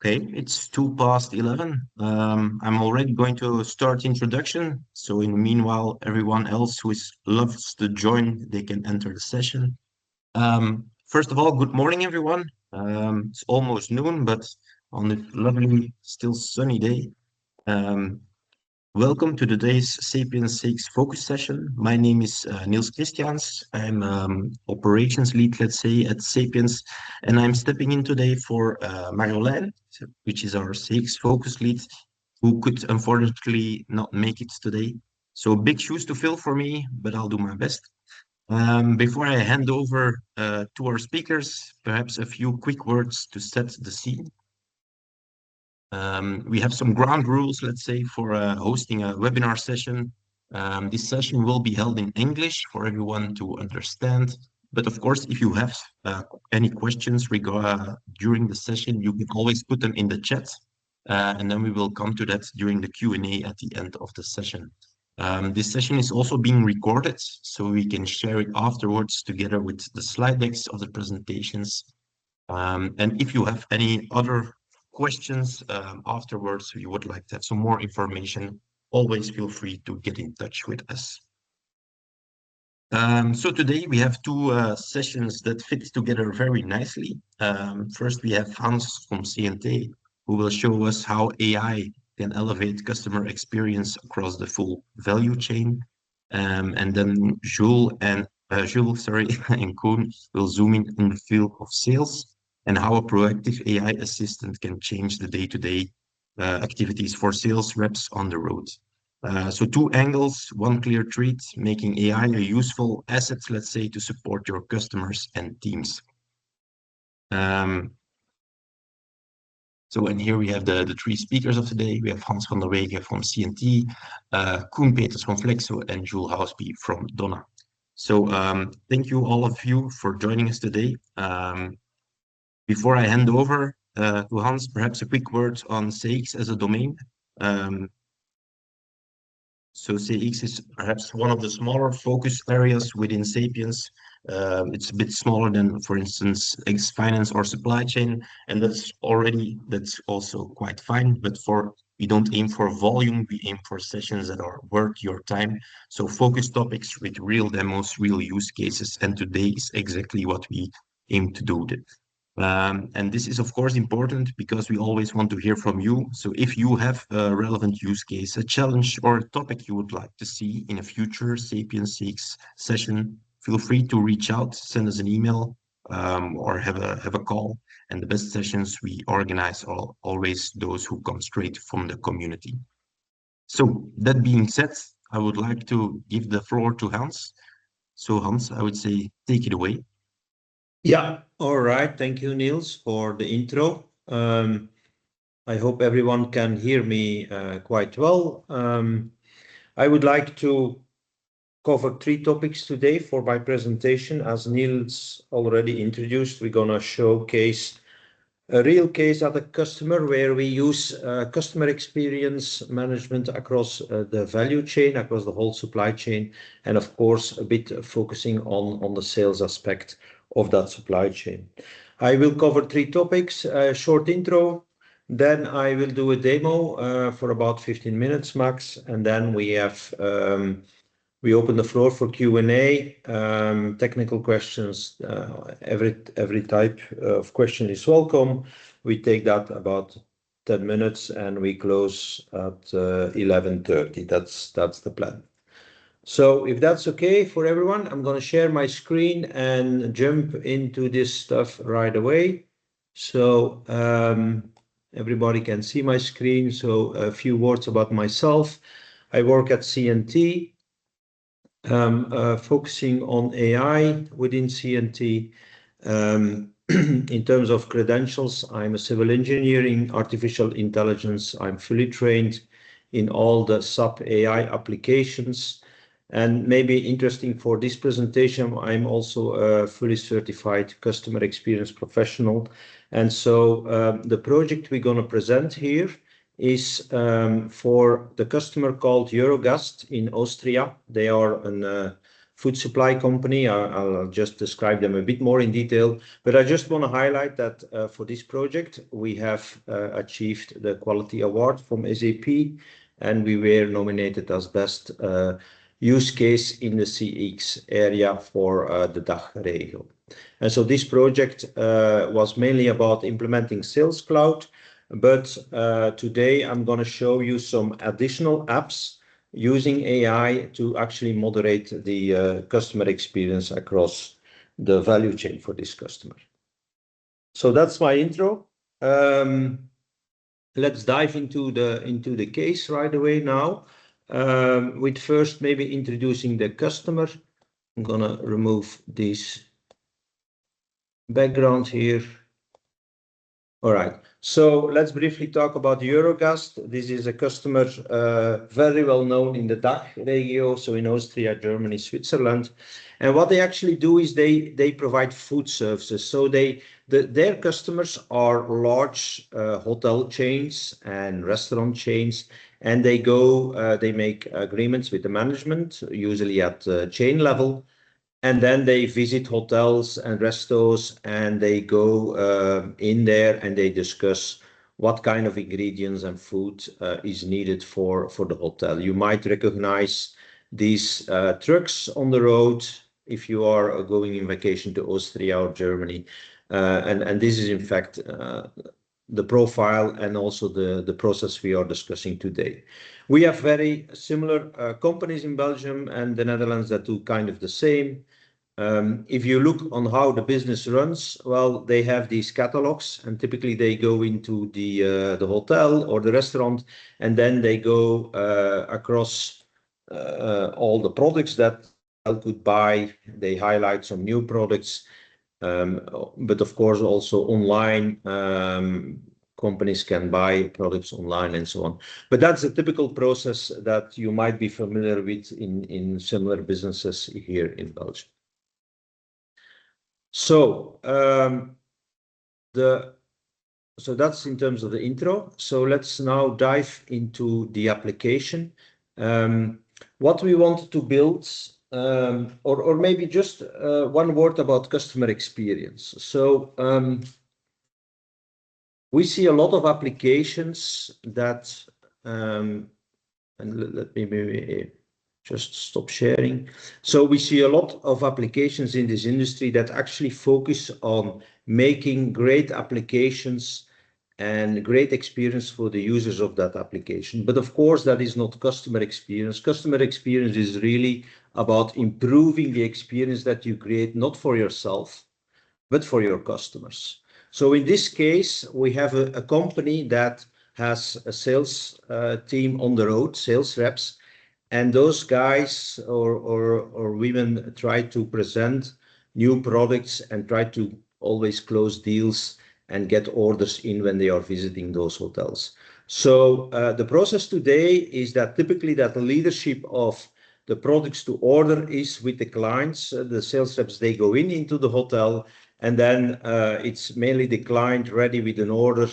Okay, it's 2 past 11. I'm already going to start introduction. So in the meanwhile, everyone else who loves to join, they can enter the session. First of all, good morning, everyone. It's almost noon, but on a lovely, still sunny day. Um, Welcome to today's Sapiens CX focus session. My name is Niels Christians. I'm operations lead, let's say, at Sapiens, and I'm stepping in today for Marjolein, which is our CX focus lead, who could unfortunately not make it today. So big shoes to fill for me, but I'll do my best. Before I hand over to our speakers, perhaps a few quick words to set the scene. We have some ground rules, let's say, for hosting a webinar session. This session will be held in English for everyone to understand. But of course, if you have any questions during the session, you can always put them in the chat. And then we will come to that during the Q&A at the end of the session. This session is also being recorded, so we can share it afterwards together with the slide decks of the presentations. And if you have any other questions afterwards, you would like to have some more information, always feel free to get in touch with us. So today we have two sessions that fit together very nicely. First, we have Hans from CNT, who will show us how AI can elevate customer experience across the full value chain. And then Jules, and Koen will zoom in the field of sales and how a proactive AI assistant can change the day-to-day activities for sales reps on the road. So two angles, one clear treat, making AI a useful asset, let's say, to support your customers and teams. And here we have the three speakers of today. We have Hans van der Wegen from CNT, Koen Peters from Flexo, and Jules Houseby from Donna. So thank you all of you for joining us today. Before I hand over to Hans, perhaps a quick word on CX as a domain. So CX is perhaps one of the smaller focus areas within Sapiens. It's a bit smaller than, for instance, finance or supply chain, and that's also quite fine. But we don't aim for volume, we aim for sessions that are worth your time. So focus topics with real demos, real use cases, and today is exactly what we aim to do. And this is, of course, important because we always want to hear from you. So if you have a relevant use case, a challenge, or a topic you would like to see in a future Sapiens CX session, feel free to reach out, send us an email, or have a call. And the best sessions we organize are always those who come straight from the community. So that being said, I would like to give the floor to Hans. So Hans, I would say, take it away. Yeah, all right. Thank you, Niels, for the intro. I hope everyone can hear me quite well. I would like to cover three topics today for my presentation. As Niels already introduced, we're going to showcase a real case at a customer where we use customer experience management across the value chain, across the whole supply chain, and of course, a bit focusing on the sales aspect of that supply chain. I will cover three topics, a short intro, then I will do a demo for about 15 minutes max, and then we open the floor for Q&A, technical questions, every type of question is welcome. We take that about 10 minutes and we close at 11:30. That's the plan. So if that's okay for everyone, I'm going to share my screen and jump into this stuff right away. So everybody can see my screen. So a few words about myself. I work at CNT. Focusing on AI within CNT. In terms of credentials, I'm a civil engineering, artificial intelligence. I'm fully trained in all the SAP AI applications. And maybe interesting for this presentation, I'm also a fully certified customer experience professional. And so the project we're going to present here is for the customer called Eurogast in Austria. They are a food supply company. I'll just describe them a bit more in detail, but I just want to highlight that for this project, we have achieved the quality award from SAP, and we were nominated as best use case in the CX area for the DACH region. And so this project was mainly about implementing Sales Cloud, but today I'm going to show you some additional apps using AI to actually moderate the customer experience across the value chain for this customer. So that's my intro. Let's dive into the case right away now. With first maybe introducing the customer. I'm gonna remove this background here. All right, so let's briefly talk about Eurogast. This is a customer very well known in the DACH region, so in Austria, Germany, Switzerland. And what they actually do is they provide food services. So their customers are large hotel chains and restaurant chains, and they make agreements with the management, usually at chain level. And then they visit hotels and restos, and they go in there and they discuss what kind of ingredients and food is needed for the hotel. You might recognize these trucks on the road if you are going in vacation to Austria or Germany. And this is in fact the profile and also the process we are discussing today. We have very similar companies in Belgium and the Netherlands that do kind of the same. If you look on how the business runs, well, they have these catalogs, and typically they go into the hotel or the restaurant, and then they go across all the products that I could buy. They highlight some new products, but of course also online. Companies can buy products online and so on. But that's a typical process that you might be familiar with in similar businesses here in Belgium. So so that's in terms of the intro. So let's now dive into the application. What we want to build, or maybe just one word about customer experience. So we see a lot of applications that, and let me maybe just stop sharing. So we see a lot of applications in this industry that actually focus on making great applications and great experience for the users of that application. But of course, that is not customer experience. Customer experience is really about improving the experience that you create, not for yourself, but for your customers. So in this case, we have a company that has a sales team on the road, sales reps, and those guys or women try to present new products and try to always close deals and get orders in when they are visiting those hotels. So the process today is that typically that the leadership of the products to order is with the clients, the sales reps, they go into the hotel, and then it's mainly the client ready with an order,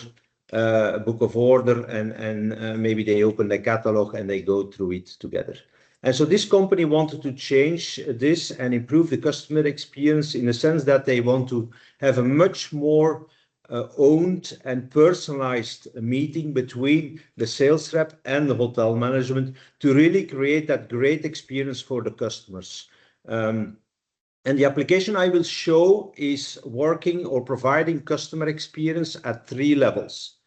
a book of order, and maybe they open the catalog and they go through it together. And so this company wanted to change this and improve the customer experience in the sense that they want to have a much more owned and personalized meeting between the sales rep and the hotel management to really create that great experience for the customers. And the application I will show is working or providing customer experience at 3 levels.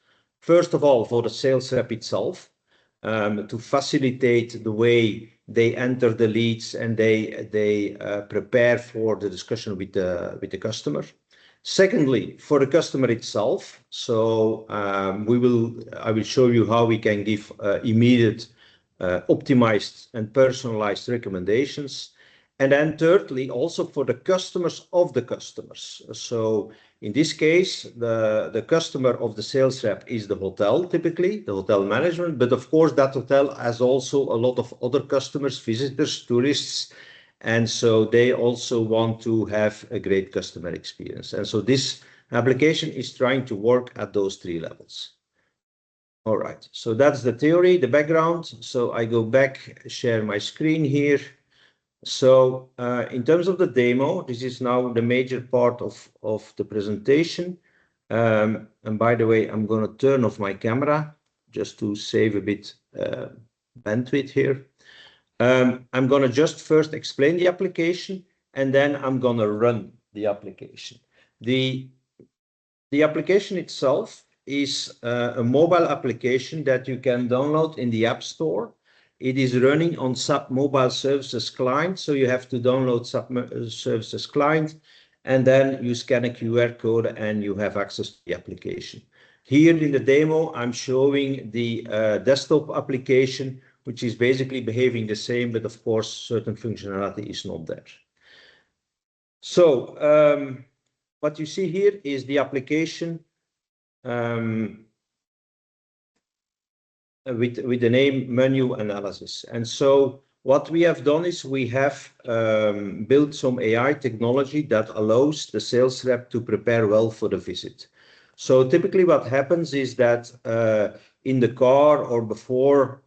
First of all, for the sales rep itself, to facilitate the way they enter the leads and they prepare for the discussion with the customer. Secondly, for the customer itself, so I will show you how we can give immediate, optimized and personalized recommendations. And then thirdly, also for the customers of the customers. So in this case, the customer of the sales rep is the hotel, typically, the hotel management. But of course, that hotel has also a lot of other customers, visitors, tourists. And so they also want to have a great customer experience. And so this application is trying to work at those 3 levels. All right, so that's the theory, the background. So I go back, share my screen here. So in terms of the demo, this is now the major part of the presentation. And by the way, I'm going to turn off my camera just to save a bit bandwidth here. I'm going to just first explain the application, and then I'm going to run the application. The application itself is a mobile application that you can download in the App Store. It is running on SAP Mobile Services Client, so you have to download SAP Services Client, and then you scan a QR code and you have access to the application. Here in the demo, I'm showing the desktop application, which is basically behaving the same, but of course, certain functionality is not there. So what you see here is the application with the name menu analysis. And so what we have done is we have built some AI technology that allows the sales rep to prepare well for the visit. So typically what happens is that in the car or before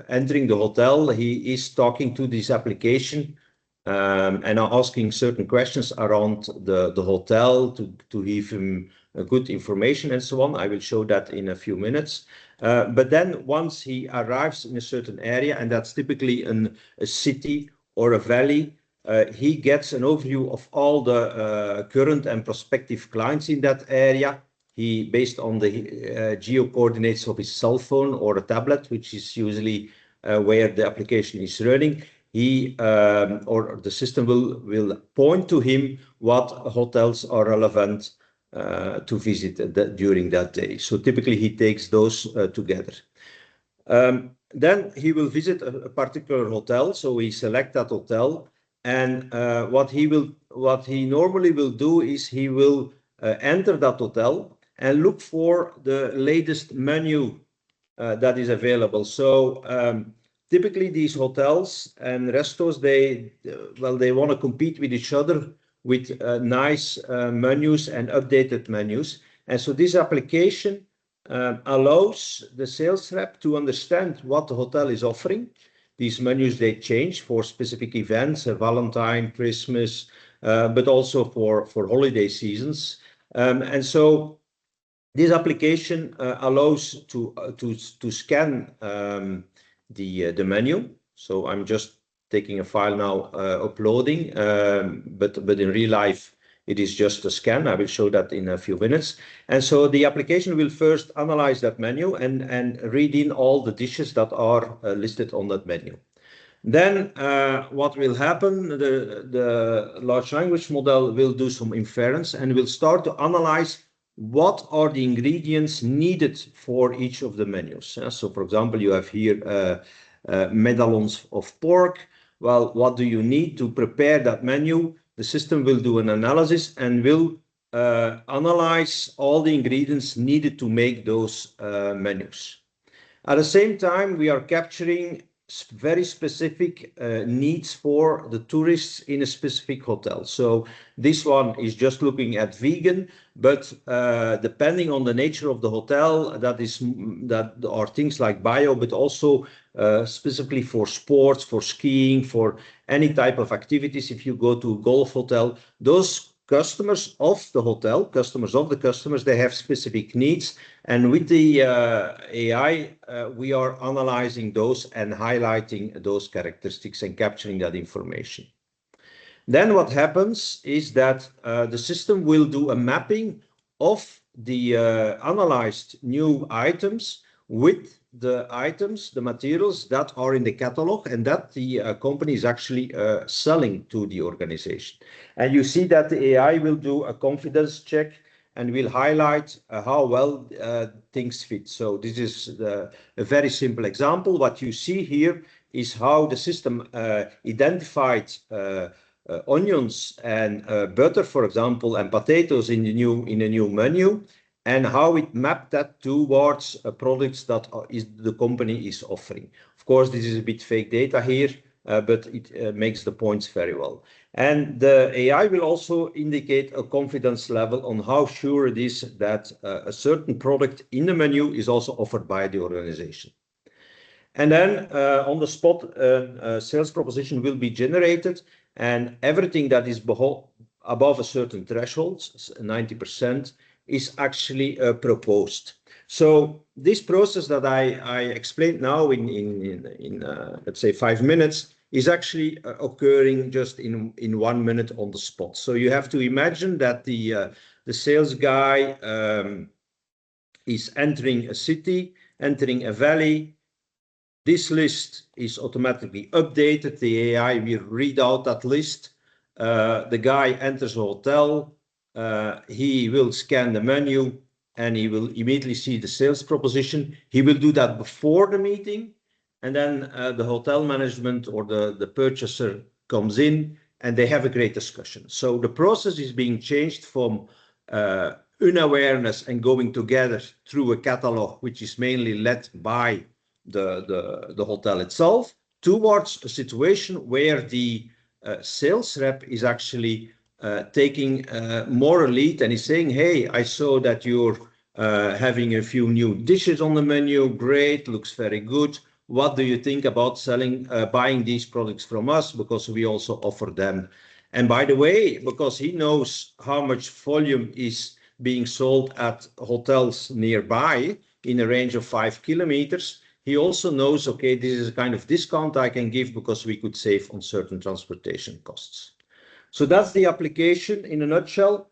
entering the hotel, he is talking to this application and asking certain questions around the hotel to give him good information and so on. I will show that in a few minutes. But then once he arrives in a certain area, and that's typically a city or a valley, he gets an overview of all the current and prospective clients in that area. He, based on the geo coordinates of his cell phone or a tablet, which is usually where the application is running, he or the system will point to him what hotels are relevant to visit during that day. So typically he takes those together. Then he will visit a particular hotel. So he select that hotel, and what he normally will do is he will enter that hotel and look for the latest menu that is available. So typically these hotels and restos, they want to compete with each other with nice menus and updated menus. And so this application allows the sales rep to understand what the hotel is offering. These menus, they change for specific events, Valentine, Christmas, but also for holiday seasons. And so this application allows to scan the menu. So I'm just taking a file now, uploading, but in real life, it is just a scan. I will show that in a few minutes. And so the application will first analyze that menu and read in all the dishes that are listed on that menu. Then what will happen, the large language model will do some inference and will start to analyze what are the ingredients needed for each of the menus. So for example, you have here medallions of pork. Well, what do you need to prepare that menu? The system will do an analysis and will analyze all the ingredients needed to make those menus. At the same time, we are capturing very specific needs for the tourists in a specific hotel. So this one is just looking at vegan, but depending on the nature of the hotel, that are things like bio, but also specifically for sports, for skiing, for any type of activities. If you go to a golf hotel, those customers of the hotel, customers, they have specific needs. And with the AI, we are analyzing those and highlighting those characteristics and capturing that information. Then what happens is that the system will do a mapping of the analyzed new items with the items, the materials that are in the catalog and that the company is actually selling to the organization. And you see that the AI will do a confidence check and will highlight how well things fit. So this is a very simple example. What you see here is how the system identified onions and butter, for example, and potatoes in a new menu, and how it mapped that towards products that the company is offering. Of course, this is a bit fake data here, but it makes the points very well. And the AI will also indicate a confidence level on how sure it is that a certain product in the menu is also offered by the organization. And then on the spot, a sales proposition will be generated, and everything that is above a certain threshold, 90%, is actually proposed. So this process that I explained now in let's say 5 minutes is actually occurring just in 1 minute on the spot. So you have to imagine that the sales guy is entering a city, entering a valley. This list is automatically updated. The AI will read out that list. The guy enters a hotel. He will scan the menu and he will immediately see the sales proposition. He will do that before the meeting. And then the hotel management or the purchaser comes in and they have a great discussion. So the process is being changed from unawareness and going together through a catalog, which is mainly led by the hotel itself, towards a situation where the sales rep is actually taking more a lead and is saying, hey, I saw that you're having a few new dishes on the menu. Great, looks very good. What do you think about buying these products from us? Because we also offer them. And by the way, because he knows how much volume is being sold at hotels nearby in a range of 5 kilometers, he also knows, okay, this is a kind of discount I can give because we could save on certain transportation costs. So that's the application in a nutshell.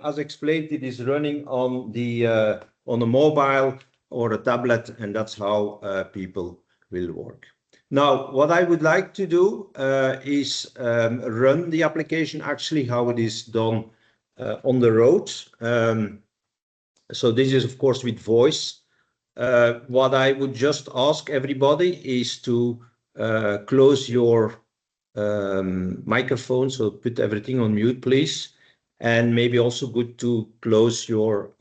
As explained, it is running on a mobile or a tablet, and that's how people will work. Now, what I would like to do is run the application, actually how it is done on the road. So this is, of course, with voice. What I would just ask everybody is to close your microphone, so put everything on mute, please. And maybe also good to close your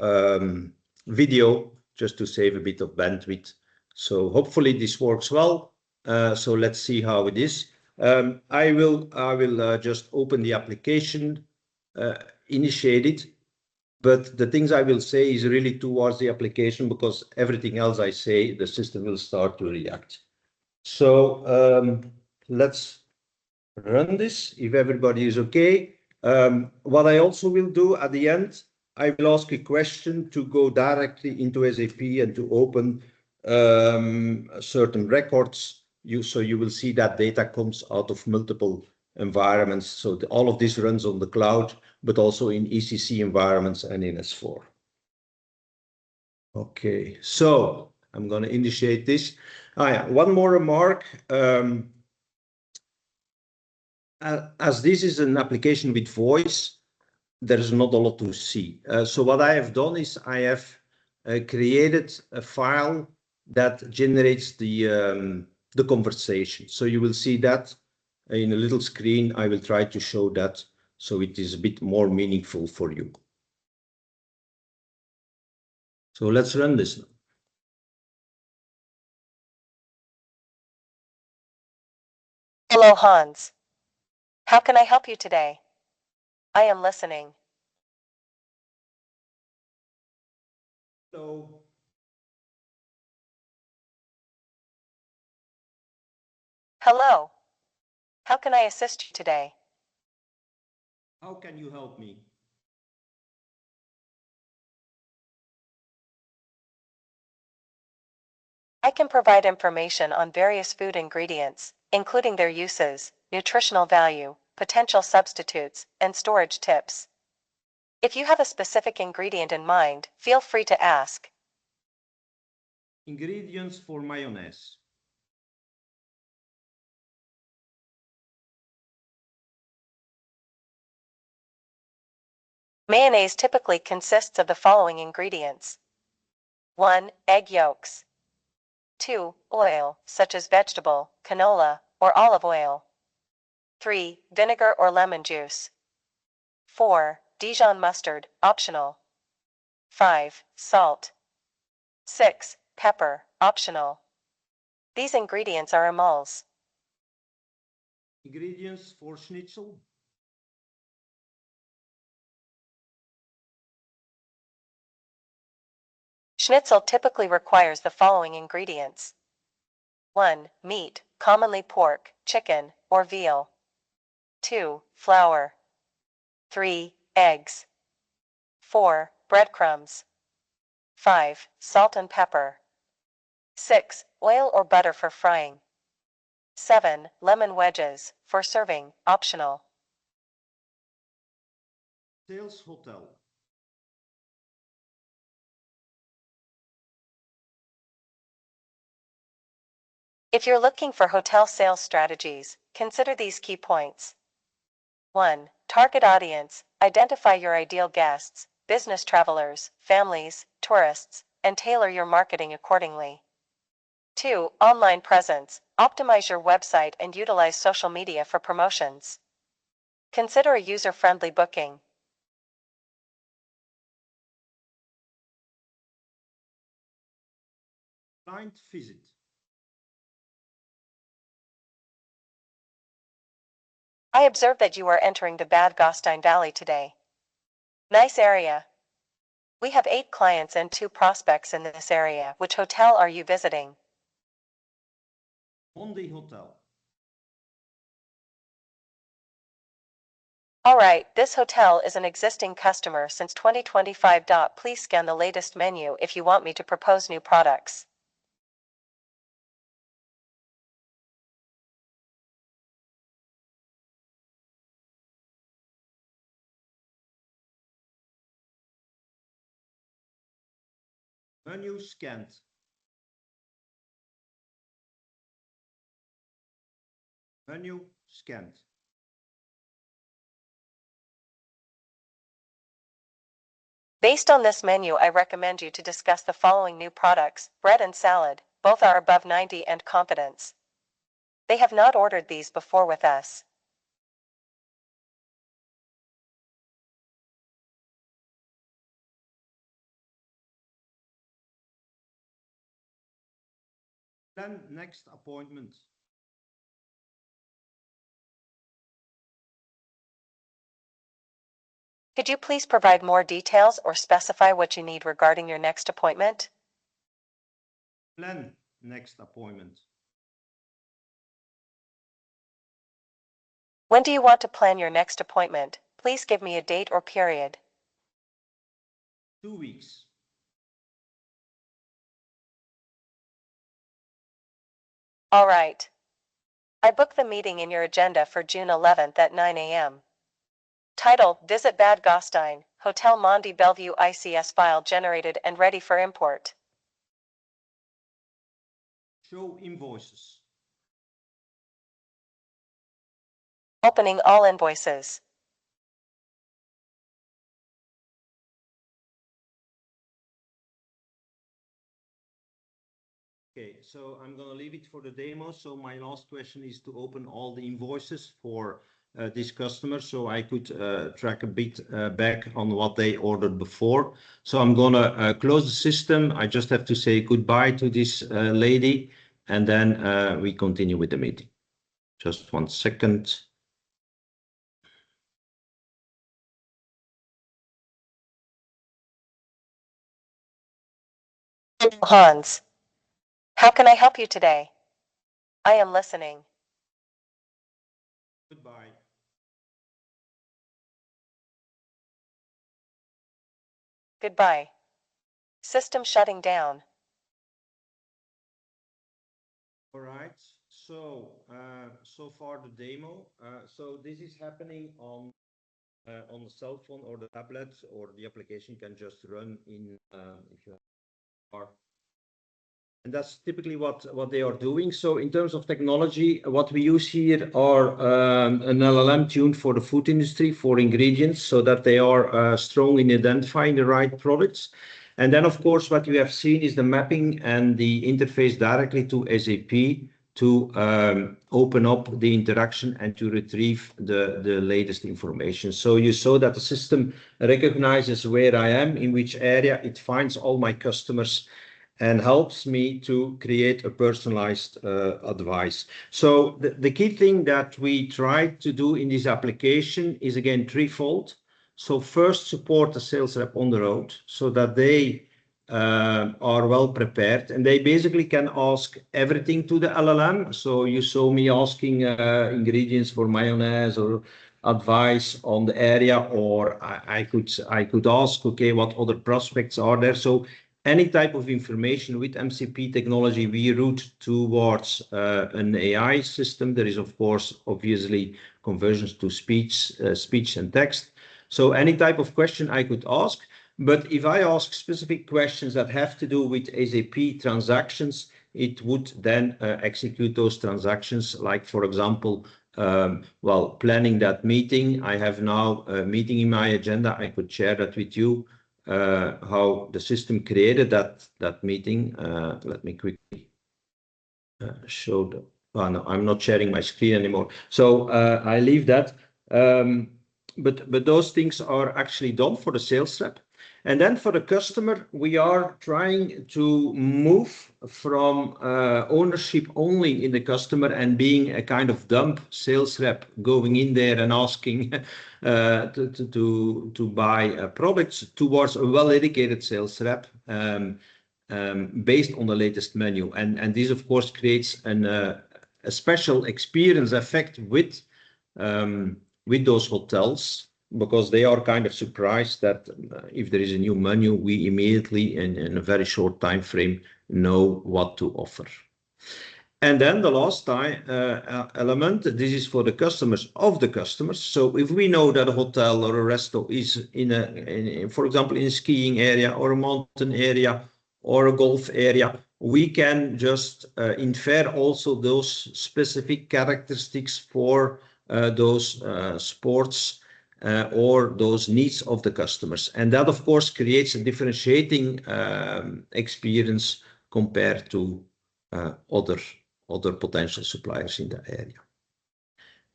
video just to save a bit of bandwidth. So hopefully this works well. So let's see how it is. I will just open the application, initiate it. But the things I will say is really towards the application, because everything else I say, the system will start to react. So let's run this if everybody is okay. What I also will do at the end, I will ask a question to go directly into SAP and to open certain records. So you will see that data comes out of multiple environments. So all of this runs on the cloud, but also in ECC environments and in S4. Okay, so I'm going to initiate this. One more remark. As this is an application with voice, there's not a lot to see. So what I have done is I have created a file that generates the conversation. So you will see that in a little screen. I will try to show that so it is a bit more meaningful for you. So let's run this now. Hello, Hans. How can I help you today? I am listening. Hello. Hello. How can I assist you today? How can you help me? I can provide information on various food ingredients, including their uses, nutritional value, potential substitutes, and storage tips. If you have a specific ingredient in mind, feel free to ask. Ingredients for mayonnaise. Mayonnaise typically consists of the following ingredients. 1. Egg yolks. 2. Oil, such as vegetable, canola, or olive oil. 3. Vinegar or lemon juice. 4. Dijon mustard, optional. 5. Salt. 6. Pepper, optional. These ingredients are emulsions. Ingredients for schnitzel. Schnitzel typically requires the following ingredients. 1. Meat, commonly pork, chicken, or veal. 2. Flour. 3. Eggs. 4. Breadcrumbs. 5. Salt and pepper. 6. Oil or butter for frying. 7. Lemon wedges, for serving, optional. Sales hotel. If you're looking for hotel sales strategies, consider these key points. 1. Target audience. Identify your ideal guests, business travelers, families, tourists, and tailor your marketing accordingly. 2. Online presence. Optimize your website and utilize social media for promotions. Consider a user-friendly booking. Client visit. I observe that you are entering the Bad Gastein Valley today. Nice area. We have 8 clients and 2 prospects in this area. Which hotel are you visiting? Monday Hotel. Alright, this hotel is an existing customer since 2025. Please scan the latest menu if you want me to propose new products. Menu scanned. Menu scanned. Based on this menu, I recommend you to discuss the following new products: bread and salad. Both are above 90 and confidence. They have not ordered these before with us. Then next appointment. Could you please provide more details or specify what you need regarding your next appointment? Plan next appointment. When do you want to plan your next appointment? Please give me a date or period. 2 weeks. All right. I booked the meeting in your agenda for June 11th at 9 a.m. Title: Visit Bad Gastein, Hotel Mondi Bellevue. ICS file generated and ready for import. Show invoices. Opening all invoices. Okay, so I'm going to leave it for the demo. So my last question is to open all the invoices for this customer, so I could track a bit back on what they ordered before. So I'm going to close the system. I just have to say goodbye to this lady, and then we continue with the meeting. Just 1 second. Hans. How can I help you today? I am listening. Goodbye. Goodbye. System shutting down. All right. So so far the demo. So this is happening on the cell phone or the tablet, or the application can just run in if you are. And that's typically what they are doing. So in terms of technology, what we use here are an LLM tuned for the food industry for ingredients, so that they are strong in identifying the right products. And then, of course, what you have seen is the mapping and the interface directly to SAP to open up the interaction and to retrieve the latest information. So you saw that the system recognizes where I am, in which area, it finds all my customers, and helps me to create a personalized advice. So the key thing that we try to do in this application is, again, threefold. So first, support the sales rep on the road so that they are well prepared, and they basically can ask everything to the LLM. So you saw me asking ingredients for mayonnaise or advice on the area, or I could ask, okay, what other prospects are there? So any type of information with MCP technology, we route towards an AI system. There is, of course, obviously conversions to speech and text. So any type of question I could ask. But if I ask specific questions that have to do with SAP transactions, it would then execute those transactions. Like, for example, planning that meeting. I have now a meeting in my agenda. I could share that with you, how the system created that meeting. Let me quickly show the. Oh, no, I'm not sharing my screen anymore. So I leave that. But those things are actually done for the sales rep. And then for the customer, we are trying to move from ownership only in the customer and being a kind of dump sales rep going in there and asking to buy products towards a well-educated sales rep based on the latest menu. And this, of course, creates a special experience effect with those hotels, because they are kind of surprised that if there is a new menu, we immediately, in a very short time frame, know what to offer. And then the last element, this is for the customers of the customers. So if we know that a hotel or a restaurant is for example, in a skiing area or a mountain area or a golf area, we can just infer also those specific characteristics for those sports or those needs of the customers. And that, of course, creates a differentiating experience compared to other potential suppliers in the area.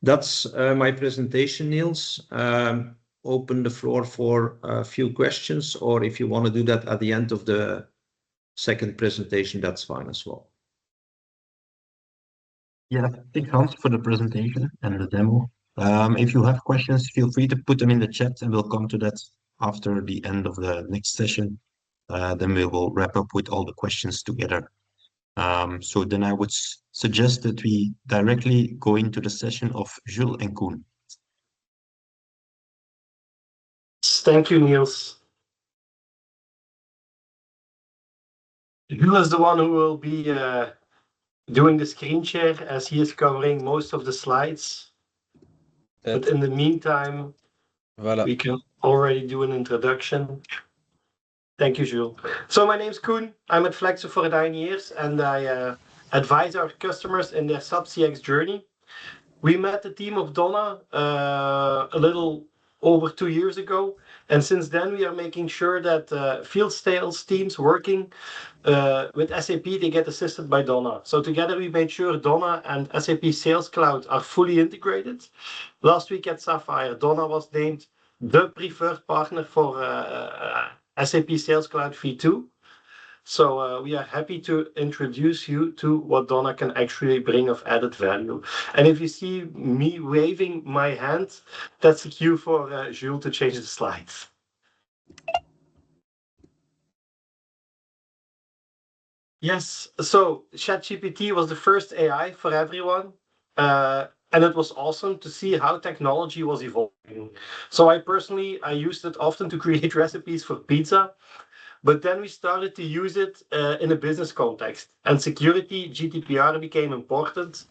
That's my presentation, Niels. Open the floor for a few questions, or if you want to do that at the end of the second presentation, that's fine as well. Yeah, thanks Hans for the presentation and the demo. If you have questions, feel free to put them in the chat, and we'll come to that after the end of the next session. Then we will wrap up with all the questions together. So then I would suggest that we directly go into the session of Jules and Koen. Thank you, Niels. Jules is the one who will be doing the screen share, as he is covering most of the slides. But in the meantime, we can already do an introduction. Thank you, Jules. So my name's Koen. I'm at Flexo for 9 years, and I advise our customers in their SAP CX journey. We met the team of Donna a little over 2 years ago, and since then we are making sure that field sales teams working with SAP, they get assisted by Donna. So together we made sure Donna and SAP Sales Cloud are fully integrated. Last week at Sapphire, Donna was named the preferred partner for SAP Sales Cloud V2. So we are happy to introduce you to what Donna can actually bring of added value. And if you see me waving my hand, that's a cue for Jules to change the slides. Yes, so ChatGPT was the first AI for everyone. And it was awesome to see how technology was evolving. So I used it often to create recipes for pizza. But then we started to use it in a business context, and security, GDPR became important.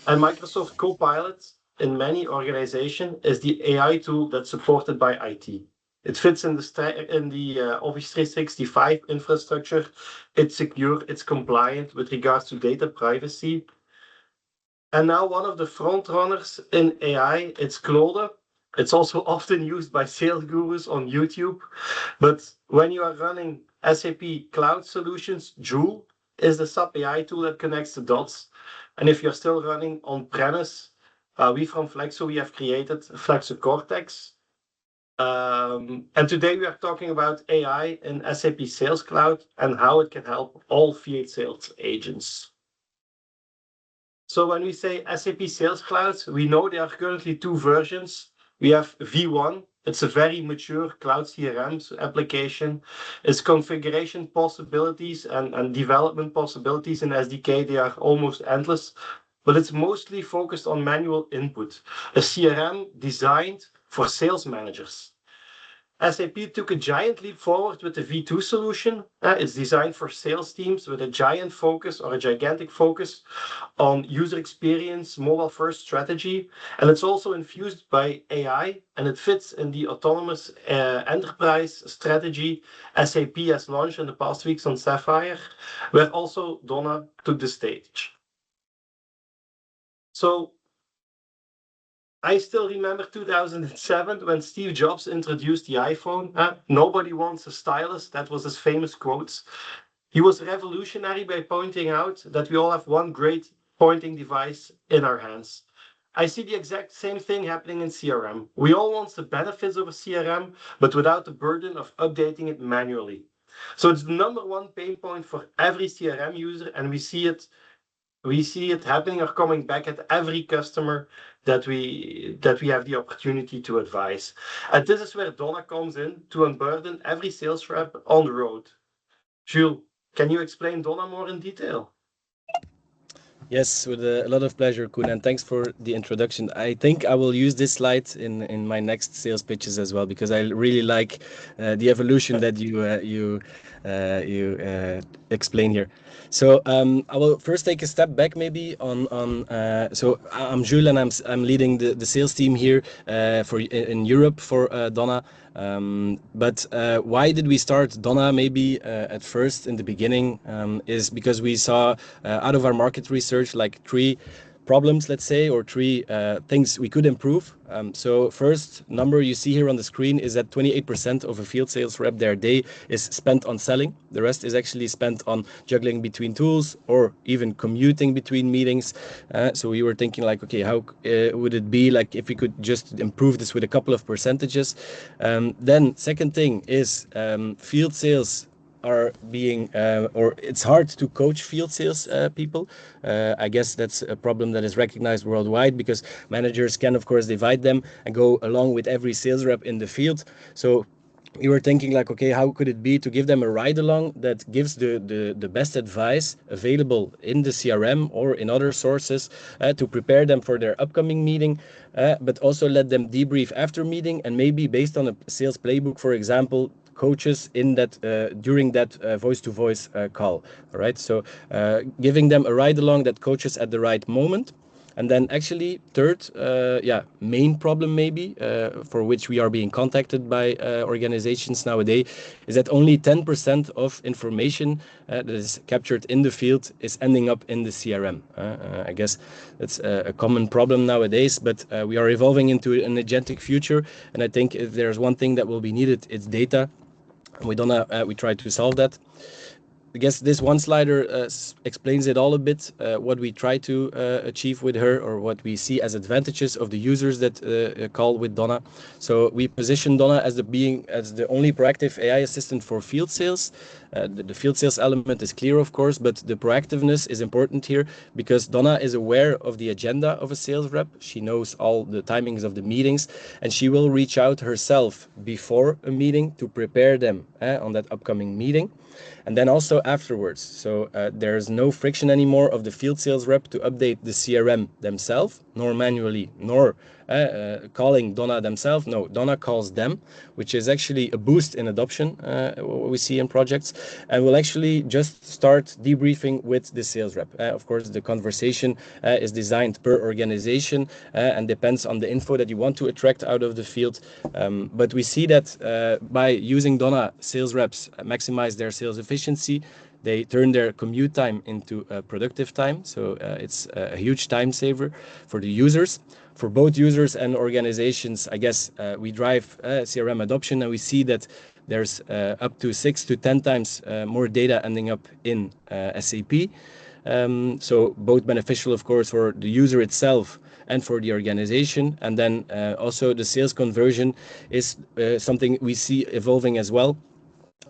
And Microsoft Copilot in many organizations is the AI tool that's supported by IT. It fits in the Office 365 infrastructure. It's secure, it's compliant with regards to data privacy. And now one of the front runners in AI, it's Claude. It's also often used by sales gurus on YouTube. But when you are running SAP Cloud Solutions, Joule is the SAP AI tool that connects the dots. And if you're still running on-premise, we from Flexo, we have created Flexo Cortex. And today we are talking about AI in SAP Sales Cloud and how it can help all field sales agents. So when we say SAP Sales Cloud, we know there are currently 2 versions. We have V1, It's a very mature cloud CRM application. Its configuration possibilities and development possibilities in SDK, they are almost endless, but it's mostly focused on manual input. A CRM designed for sales managers. SAP took a giant leap forward with the V2 solution. It's designed for sales teams with a giant focus or a gigantic focus on user experience, mobile first strategy. And it's also infused by AI and it fits in the autonomous enterprise strategy SAP has launched in the past weeks on Sapphire, where also Donna took the stage. So I still remember 2007 when Steve Jobs introduced the iPhone. Nobody wants a stylus. That was his famous quotes. He was revolutionary by pointing out that we all have one great pointing device in our hands. I see the exact same thing happening in CRM. We all want the benefits of a CRM, but without the burden of updating it manually. So it's the number one pain point for every CRM user, and we see it happening or coming back at every customer that we have the opportunity to advise. And this is where Donna comes in to unburden every sales rep on the road. Jules, can you explain Donna more in detail? Yes, with a lot of pleasure, Koen, and thanks for the introduction. I think I will use this slide in my next sales pitches as well, because I really like the evolution that you explain here. So I will first take a step back maybe on so I'm Jules and I'm leading the sales team here in Europe for Donna. But why did we start Donna maybe at first in the beginning is because we saw out of our market research like three problems, let's say, or three things we could improve. So first number you see here on the screen is that 28% of a field sales rep their day is spent on selling. The rest is actually spent on juggling between tools or even commuting between meetings. So we were thinking like, okay, how would it be like if we could just improve this with a couple of percentages? Then second thing is field sales are being or it's hard to coach field sales people. I guess that's a problem that is recognized worldwide because managers can of course divide them and go along with every sales rep in the field. So we were thinking like, okay, how could it be to give them a ride along that gives the best advice available in the CRM or in other sources to prepare them for their upcoming meeting, but also let them debrief after meeting and maybe based on a sales playbook, for example, coaches in that during that voice-to-voice call. All right, so giving them a ride along that coaches at the right moment. And then actually third main problem maybe for which we are being contacted by organizations nowadays is that only 10% of information that is captured in the field is ending up in the CRM. I guess that's a common problem nowadays, but we are evolving into an agentic future, and I think if there's one thing that will be needed, it's data. We try to solve that. I guess this one slider explains it all a bit, what we try to achieve with her or what we see as advantages of the users that call with Donna. So we position Donna as the only proactive AI assistant for field sales. The field sales element is clear, of course, but the proactiveness is important here because Donna is aware of the agenda of a sales rep. She knows all the timings of the meetings, and she will reach out herself before a meeting to prepare them on that upcoming meeting. And then also afterwards. So there's no friction anymore of the field sales rep to update the CRM themselves, nor manually, nor calling Donna themselves. No, Donna calls them, which is actually a boost in adoption, what we see in projects, and will actually just start debriefing with the sales rep. Of course, the conversation is designed per organization and depends on the info that you want to attract out of the field. But we see that by using Donna, sales reps maximize their sales efficiency. They turn their commute time into productive time. So it's a huge time saver for the users. For both users and organizations, I guess we drive CRM adoption, and we see that there's up to 6 to 10 times more data ending up in SAP. So both beneficial, of course, for the user itself and for the organization. And then also the sales conversion is something we see evolving as well.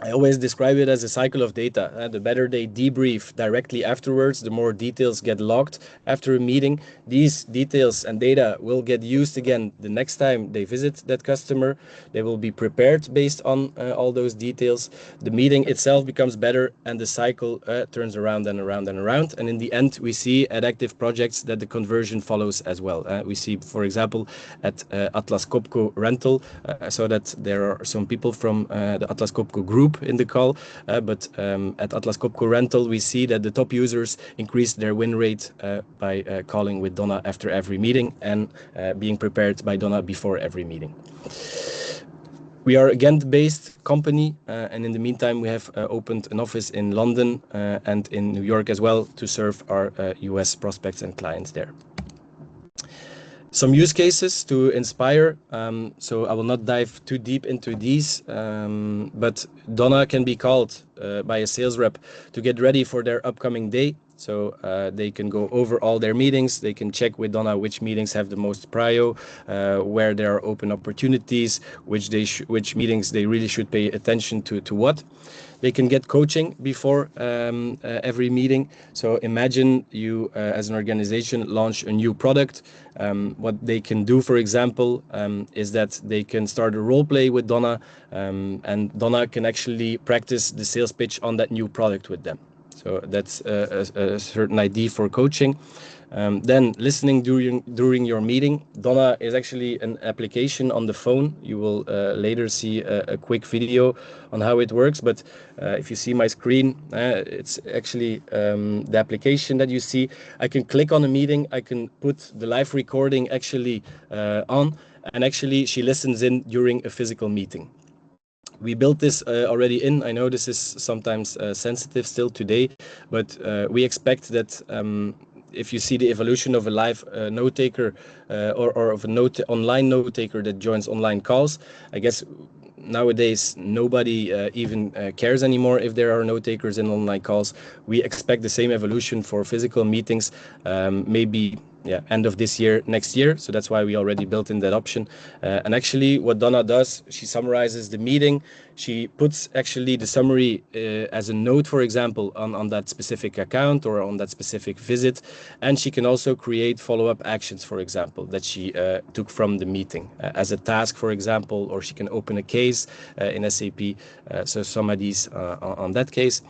I always describe it as a cycle of data. The better they debrief directly afterwards, the more details get logged after a meeting. These details and data will get used again the next time they visit that customer. They will be prepared based on all those details. The meeting itself becomes better, and the cycle turns around and around and around. And in the end, we see at active projects that the conversion follows as well. We see, for example, at Atlas Copco Rental, so that there are some people from the Atlas Copco group in the call, but at Atlas Copco Rental, we see that the top users increased their win rate by calling with Donna after every meeting and being prepared by Donna before every meeting. We are a Ghent-based company, and in the meantime, we have opened an office in London and in New York as well to serve our US prospects and clients there. Some use cases to inspire, so I will not dive too deep into these, but Donna can be called by a sales rep to get ready for their upcoming day. So they can go over all their meetings, they can check with Donna which meetings have the most prio, where there are open opportunities, which meetings they really should pay attention to what. They can get coaching before every meeting. So imagine you as an organization launch a new product. What they can do, for example, is that they can start a role play with Donna, and Donna can actually practice the sales pitch on that new product with them. So that's a certain idea for coaching. Then listening during your meeting. Donna is actually an application on the phone. You will later see a quick video on how it works. But if you see my screen, it's actually the application that you see. I can click on a meeting. I can put the live recording actually on, and actually she listens in during a physical meeting. We built this already in. I know this is sometimes sensitive still today, but we expect that if you see the evolution of a live note taker or of an online note taker that joins online calls, I guess nowadays nobody even cares anymore if there are note takers in online calls. We expect the same evolution for physical meetings, maybe end of this year, next year. So that's why we already built in that option. And actually what Donna does, she summarizes the meeting. She puts actually the summary as a note, for example, on that specific account or on that specific visit. And she can also create follow-up actions, for example, that she took from the meeting as a task, for example, or she can open a case in SAP. So some of these on that case.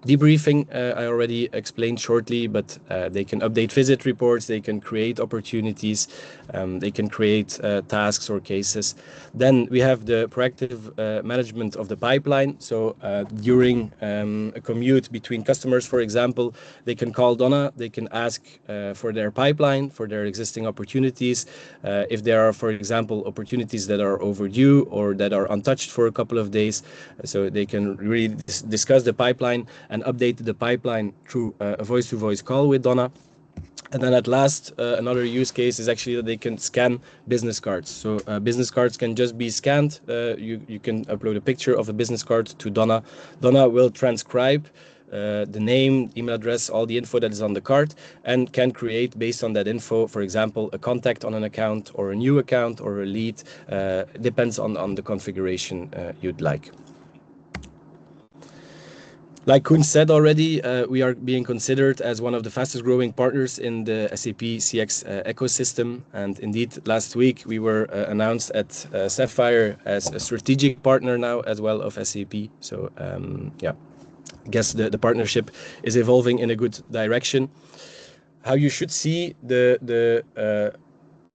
Debriefing, I already explained shortly, but they can update visit reports, they can create opportunities, they can create tasks or cases. Then we have the proactive management of the pipeline. So during a commute between customers, for example, they can call Donna, they can ask for their pipeline, for their existing opportunities. If there are, for example, opportunities that are overdue or that are untouched for a couple of days, so they can really discuss the pipeline and update the pipeline through a voice-to-voice call with Donna. And then at last, another use case is actually that they can scan business cards. So business cards can just be scanned. You can upload a picture of a business card to Donna. Donna will transcribe the name, email address, all the info that is on the card, and can create based on that info, for example, a contact on an account or a new account or a lead. Depends on the configuration you'd like. Like Koen said already, we are being considered as one of the fastest growing partners in the SAP CX ecosystem. And indeed, last week we were announced at Sapphire as a strategic partner now as well of SAP. So I guess the partnership is evolving in a good direction. How you should see the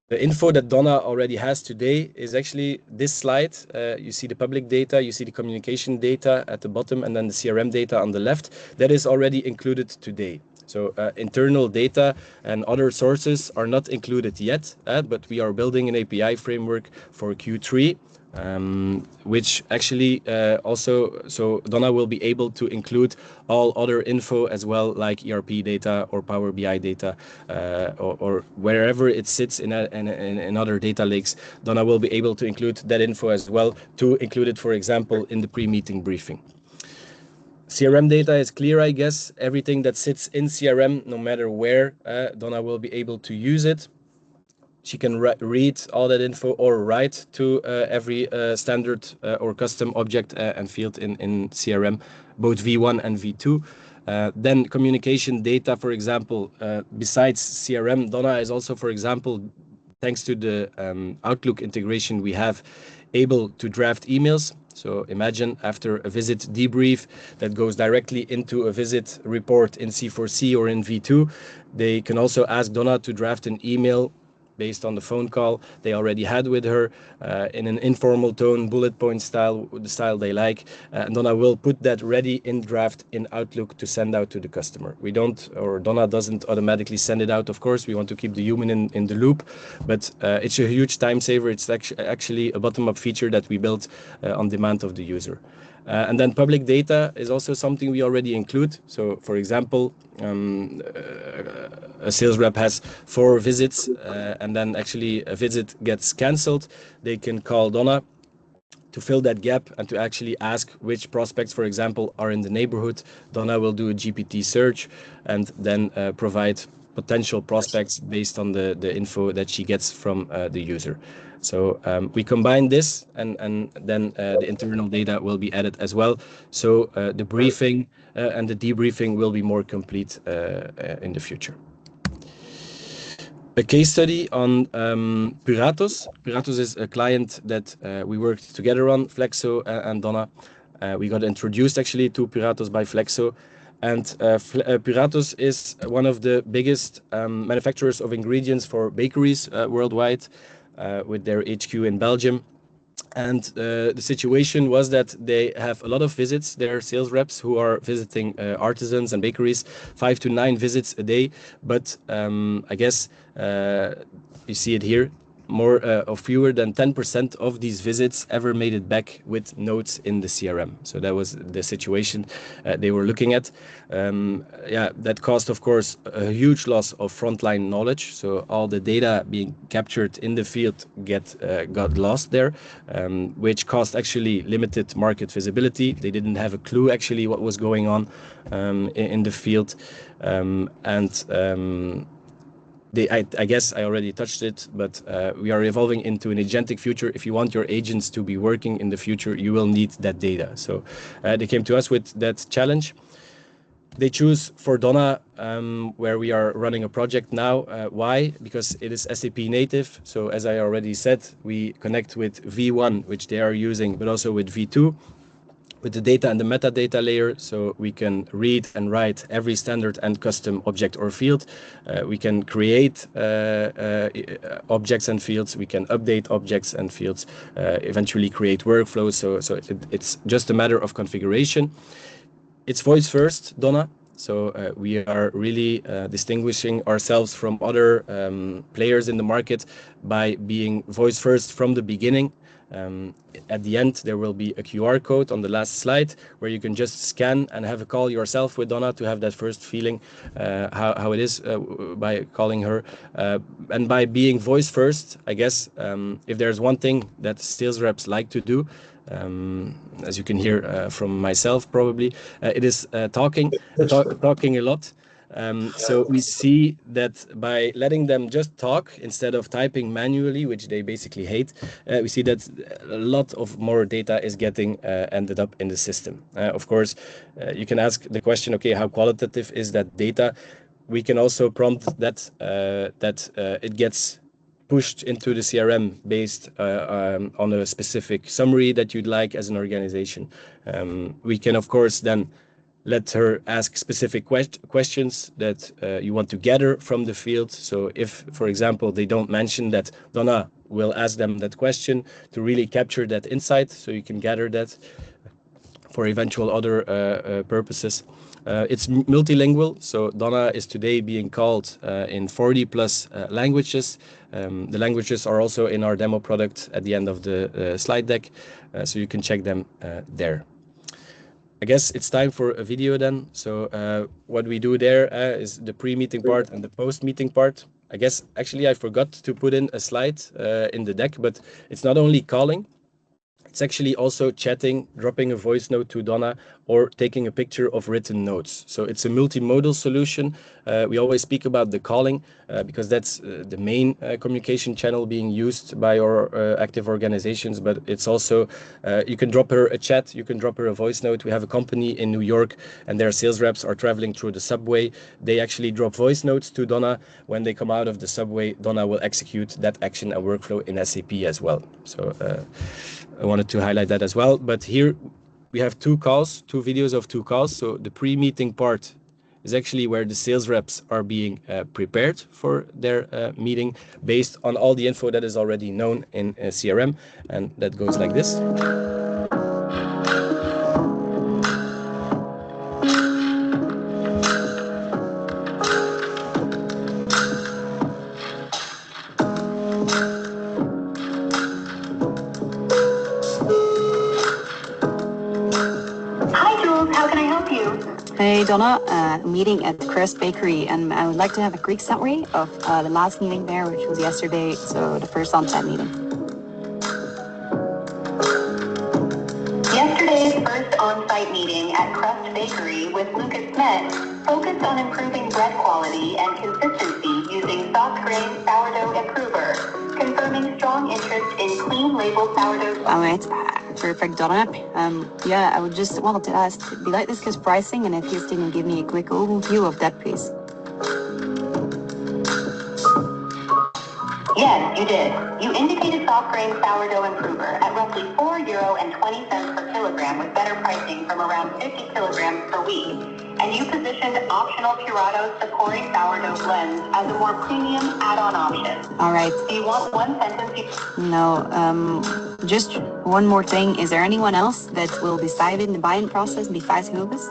info that Donna already has today is actually this slide. You see the public data, you see the communication data at the bottom, and then the CRM data on the left. That is already included today. So internal data and other sources are not included yet, but we are building an API framework for Q3. Which actually so Donna will be able to include all other info as well, like ERP data or Power BI data, or wherever it sits in other data lakes. Donna will be able to include that info as well, to include it, for example, in the pre-meeting briefing. CRM data is clear, I guess. Everything that sits in CRM, no matter where, Donna will be able to use it. She can read all that info or write to every standard or custom object and field in CRM, both V1 and V2. Then communication data, for example, besides CRM, Donna is also, for example, thanks to the Outlook integration we have, able to draft emails. So imagine after a visit debrief that goes directly into a visit report in C4C or in V2, they can also ask Donna to draft an email based on the phone call they already had with her in an informal tone, bullet point style, the style they like. And Donna will put that ready in draft in Outlook to send out to the customer. We don't, or Donna doesn't automatically send it out, of course. We want to keep the human in the loop, but it's a huge time saver. It's actually a bottom-up feature that we built on demand of the user. And then public data is also something we already include. So, for example, a sales rep has 4 visits and then actually a visit gets cancelled. They can call Donna to fill that gap and to actually ask which prospects, for example, are in the neighborhood. Donna will do a GPT search and then provide potential prospects based on the info that she gets from the user. So we combine this and then the internal data will be added as well. So the briefing and the debriefing will be more complete in the future. A case study on Puratos. Puratos is a client that we worked together on, Flexo and Donna. We got introduced actually to Puratos by Flexo. And Puratos is one of the biggest manufacturers of ingredients for bakeries worldwide, with their HQ in Belgium. And the situation was that they have a lot of visits, their sales reps who are visiting artisans and bakeries, 5 to 9 visits a day. But I guess you see it here, more or fewer than 10% of these visits ever made it back with notes in the CRM. So that was the situation they were looking at. Yeah, that caused, of course, a huge loss of frontline knowledge. So all the data being captured in the field got lost there, which caused actually limited market visibility. They didn't have a clue actually what was going on in the field. I guess I already touched it, but we are evolving into an agentic future. If you want your agents to be working in the future, you will need that data. So they came to us with that challenge. They choose for Donna, where we are running a project now. Why? Because it is SAP native. So as I already said, we connect with V1, which they are using, but also with V2. With the data and the metadata layer, so we can read and write every standard and custom object or field. We can create objects and fields. We can update objects and fields, eventually create workflows. So it's just a matter of configuration. It's voice first, Donna. So we are really distinguishing ourselves from other players in the market by being voice first from the beginning. At the end, there will be a QR code on the last slide where you can just scan and have a call yourself with Donna to have that first feeling how it is by calling her. And by being voice first, I guess if there's one thing that sales reps like to do, as you can hear from myself probably, it is talking a lot. So we see that by letting them just talk instead of typing manually, which they basically hate, we see that a lot of more data is getting ended up in the system. Of course, you can ask the question, okay, how qualitative is that data? We can also prompt that it gets pushed into the CRM based on a specific summary that you'd like as an organization. We can, of course, then let her ask specific questions that you want to gather from the field. So if, for example, they don't mention that, Donna will ask them that question to really capture that insight, so you can gather that for eventual other purposes. It's multilingual, so Donna is today being called in 40 plus languages. The languages are also in our demo product at the end of the slide deck, so you can check them there. I guess it's time for a video then. So what we do there is the pre-meeting part and the post-meeting part. I guess actually I forgot to put in a slide in the deck, but it's not only calling. It's actually also chatting, dropping a voice note to Donna, or taking a picture of written notes. So it's a multimodal solution. We always speak about the calling because that's the main communication channel being used by our active organizations, but it's also, you can drop her a chat, you can drop her a voice note. We have a company in New York and their sales reps are traveling through the subway. They actually drop voice notes to Donna. When they come out of the subway, Donna will execute that action and workflow in SAP as well. So I wanted to highlight that as well. But here we have two videos of two calls. So the pre-meeting part is actually where the sales reps are being prepared for their meeting based on all the info that is already known in CRM. And that goes like this. Hey Donna, meeting at Crest Bakery, and I would like to have a quick summary of the last meeting there, which was yesterday, so the first on-site meeting. Yesterday's first on-site meeting at Crest Bakery with Lucas Smith focused on improving bread quality and consistency using soft grain sourdough improver, confirming strong interest in clean label sourdough. All right, perfect, Donna. Yeah, I would just wanted to ask, we like discuss pricing, and if you can give me a quick overview of that, please. Yes, you did. You indicated soft grain sourdough improver at roughly €4.20 per kilogram with better pricing from around 50 kilograms per week. And you positioned optional Purado Sapori sourdough blends as a more premium add-on option. All right. Do you want one sentence? No, just one more thing. Is there anyone else that will decide in the buying process besides Hubis?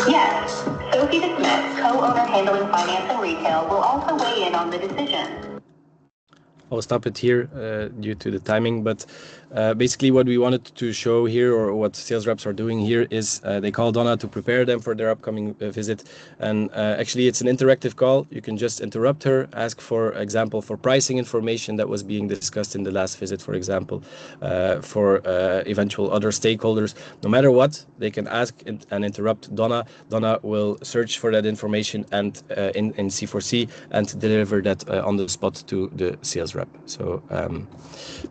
Yes. Sophie DeSmith, co-owner handling finance and retail, will also weigh in on the decision. I'll stop it here due to the timing, but basically what we wanted to show here, or what sales reps are doing here, is they call Donna to prepare them for their upcoming visit. And actually it's an interactive call. You can just interrupt her, ask for example for pricing information that was being discussed in the last visit, for example, for eventual other stakeholders. No matter what, they can ask and interrupt Donna. Donna will search for that information and in C4C and deliver that on the spot to the sales rep. So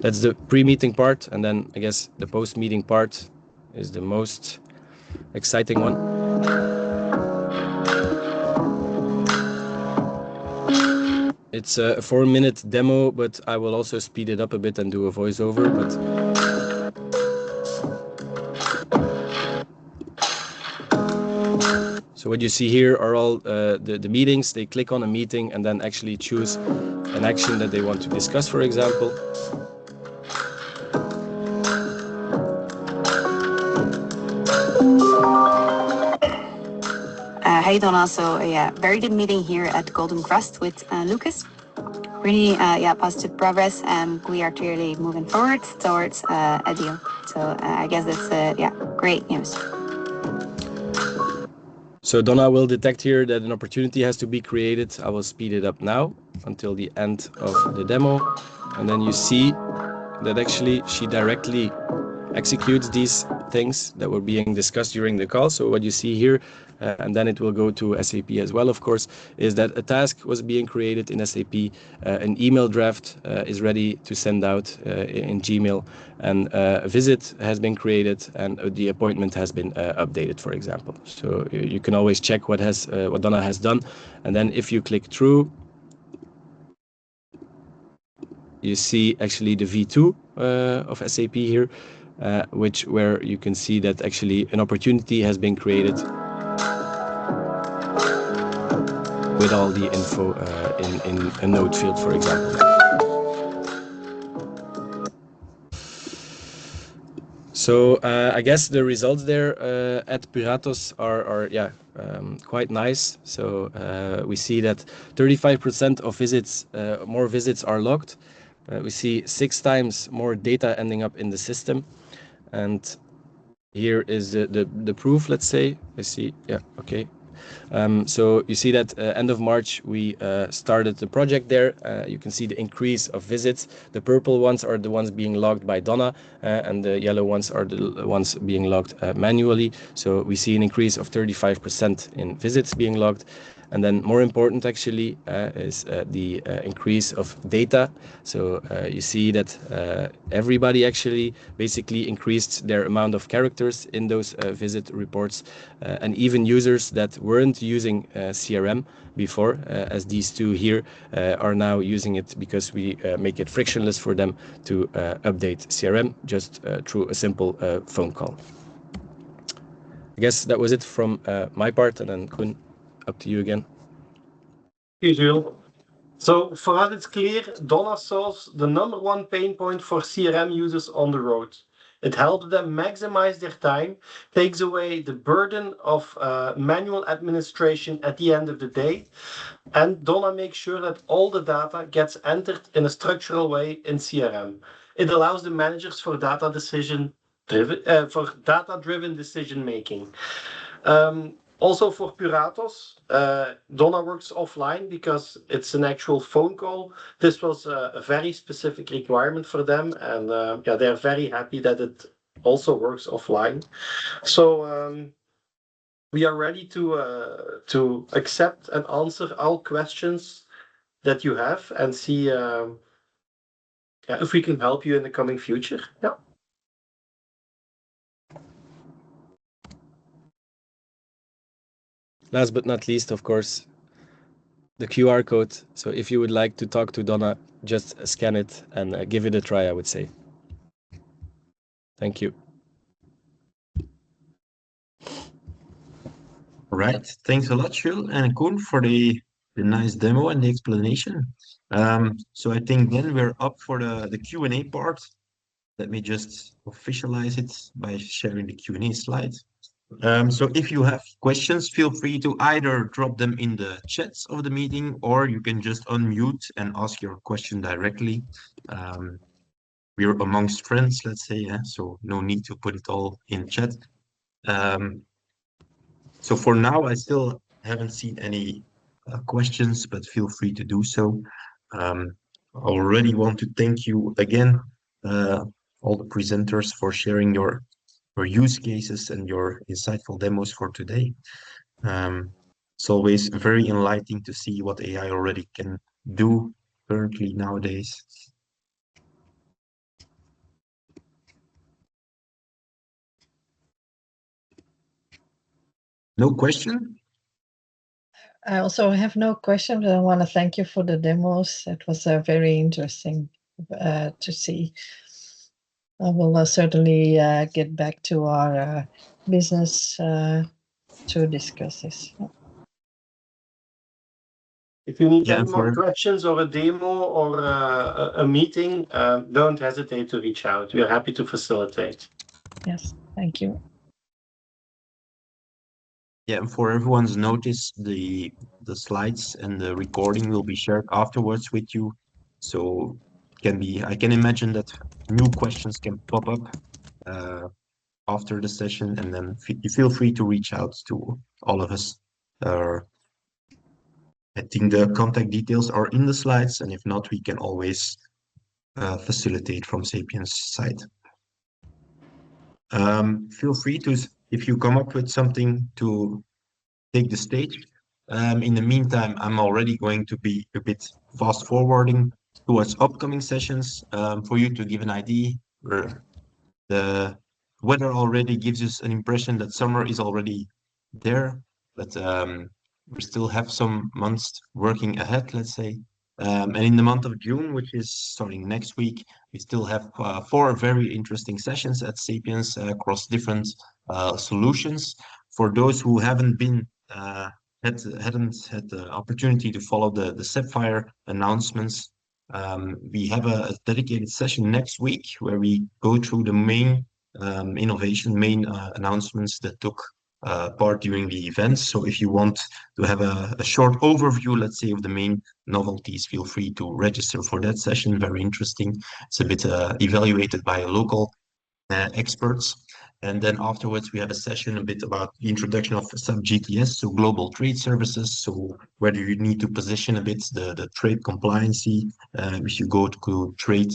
that's the pre-meeting part, and then I guess the post-meeting part is the most exciting one. It's a 4-minute demo, but I will also speed it up a bit and do a voiceover. So what you see here are all the meetings. They click on a meeting and then actually choose an action that they want to discuss, for example. Hey Donna, so yeah, very good meeting here at Golden Crest with Lucas. Really, positive progress, and we are clearly moving forward towards a deal. So I guess that's great news. So Donna will detect here that an opportunity has to be created. I will speed it up now until the end of the demo. And then you see that actually she directly executes these things that were being discussed during the call. So what you see here, and then it will go to SAP as well, of course, is that a task was being created in SAP, an email draft is ready to send out in Gmail, and a visit has been created, and the appointment has been updated, for example. So you can always check what Donna has done, and then if you click through, you see actually the V2 of SAP here, where you can see that actually an opportunity has been created with all the info in a note field, for example. So I guess the results there at Puratos are quite nice. So we see that 35% of visits, more visits are logged. We see 6 times more data ending up in the system. And here is the proof, let's say. I see, yeah, okay. So you see that end of March, we started the project there. You can see the increase of visits. The purple ones are the ones being logged by Donna, and the yellow ones are the ones being logged manually. So we see an increase of 35% in visits being logged. And then more important actually is the increase of data. So you see that everybody actually basically increased their amount of characters in those visit reports, and even users that weren't using CRM before, as these two here are now using it because we make it frictionless for them to update CRM just through a simple phone call. I guess that was it from my part, and then Koen, up to you again. Thank you, Jules. So for us, it's clear Donna solves the #1 pain point for CRM users on the road. It helps them maximize their time, takes away the burden of manual administration at the end of the day, and Donna makes sure that all the data gets entered in a structural way in CRM. It allows the managers for data-driven decision making. Also for Puratos, Donna works offline because it's an actual phone call. This was a very specific requirement for them, and yeah, they're very happy that it also works offline. So we are ready to accept and answer all questions that you have and see if we can help you in the coming future. Yeah. Last but not least, of course, the QR code. So if you would like to talk to Donna, just scan it and give it a try, I would say. Thank you. All right. Thanks a lot, Jules and Koen, for the nice demo and the explanation. So I think then we're up for the Q&A part. Let me just officialize it by sharing the Q&A slide. So if you have questions, feel free to either drop them in the chats of the meeting, or you can just unmute and ask your question directly. We're amongst friends, let's say, so no need to put it all in chat. So for now, I still haven't seen any questions, but feel free to do so. I already want to thank you again, all the presenters, for sharing your use cases and your insightful demos for today. It's always very enlightening to see what AI already can do currently nowadays. No question? I also have no question, but I want to thank you for the demos. It was very interesting to see. I will certainly get back to our business to discuss this. If you need any more questions or a demo or a meeting, don't hesitate to reach out. We are happy to facilitate. Yes, thank you. Yeah, and for everyone's notice, the slides and the recording will be shared afterwards with you. So I can imagine that new questions can pop up after the session, and then feel free to reach out to all of us. I think the contact details are in the slides, and if not, we can always facilitate from Sapiens' side. Feel free to, if you come up with something, to take the stage. In the meantime, I'm already going to be a bit fast forwarding towards upcoming sessions for you to give an idea. Where the weather already gives us an impression that summer is already there, but we still have some months working ahead, let's say. And in the month of June, which is starting next week, we still have 4 very interesting sessions at Sapiens across different solutions. For those who hadn't had the opportunity to follow the Sapphire announcements, we have a dedicated session next week where we go through the main announcements that took part during the events. So if you want to have a short overview, let's say, of the main novelties, feel free to register for that session. Very interesting. It's a bit evaluated by local experts. And then afterwards, we have a session a bit about the introduction of SAP GTS, so global trade services. So whether you need to position a bit the trade compliancy, if you go to trade,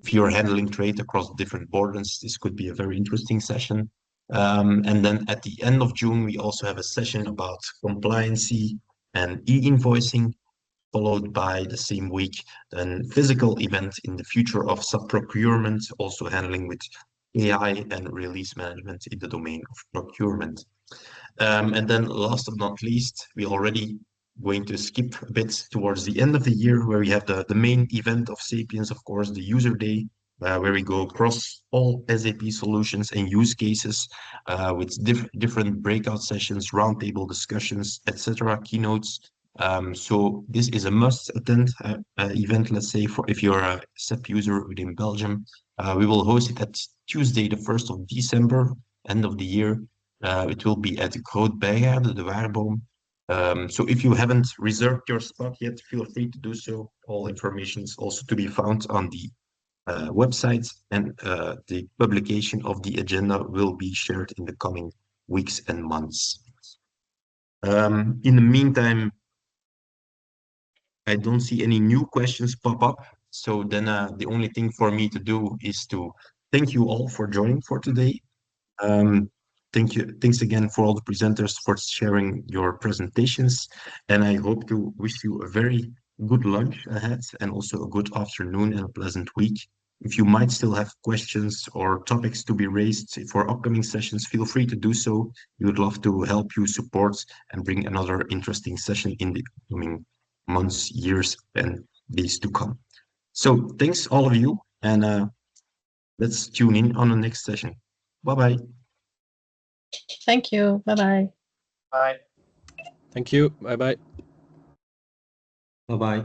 if you're handling trade across different borders, this could be a very interesting session. And then at the end of June, we also have a session about compliancy and e-invoicing, followed by the same week a physical event in the future of sub-procurement, also handling with AI and release management in the domain of procurement. And then last but not least, we already going to skip a bit towards the end of the year where we have the main event of Sapiens, of course, the user day, where we go across all SAP solutions and use cases with different breakout sessions, roundtable discussions, etc., keynotes. So this is a must attend event, let's say, for if you're a SAP user within Belgium. We will host it at Tuesday, the 1st of December, end of the year. It will be at Groot Bijgaarde, de Waarboom. So if you haven't reserved your spot yet, feel free to do so. All information is also to be found on the website, and the publication of the agenda will be shared in the coming weeks and months. In the meantime, I don't see any new questions pop up. So then the only thing for me to do is to thank you all for joining for today. Thanks again for all the presenters for sharing your presentations. And I hope to wish you a very good lunch ahead and also a good afternoon and a pleasant week. If you might still have questions or topics to be raised for upcoming sessions, feel free to do so. We would love to help you support and bring another interesting session in the coming months, years, and days to come. So thanks all of you, and let's tune in on the next session. Bye-bye. Thank you. Bye-bye. Bye. Thank you. Bye-bye. Bye-bye.